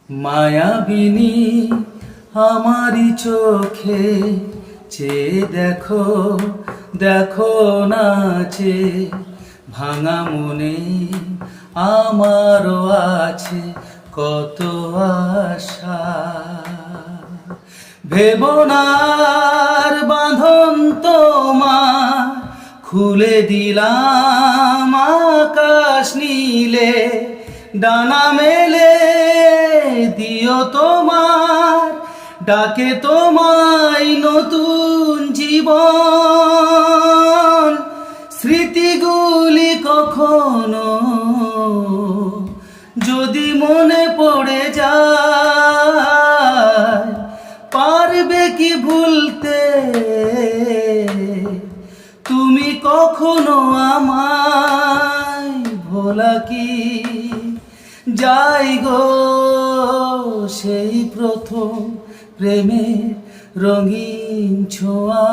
মায়াবিনী আমারই চোখে চেয়ে দেখো, দেখো নাচে ভাঙা মনে আমারও আছে কত আশা। ভেবনার বাঁধন তোমার খুলে দিলাম আকাশ নীলে, ডানা মেলে দিও তোমার ডাকে তোমায় নতুন জীবন। স্মৃতিগুলি কখনো যদি মনে পড়ে যায়, পারবে কি ভুলতে তুমি কখনো আমায়? ভোলা কি যাই গো সেই প্রথম প্রেমের রঙিন ছোঁয়া।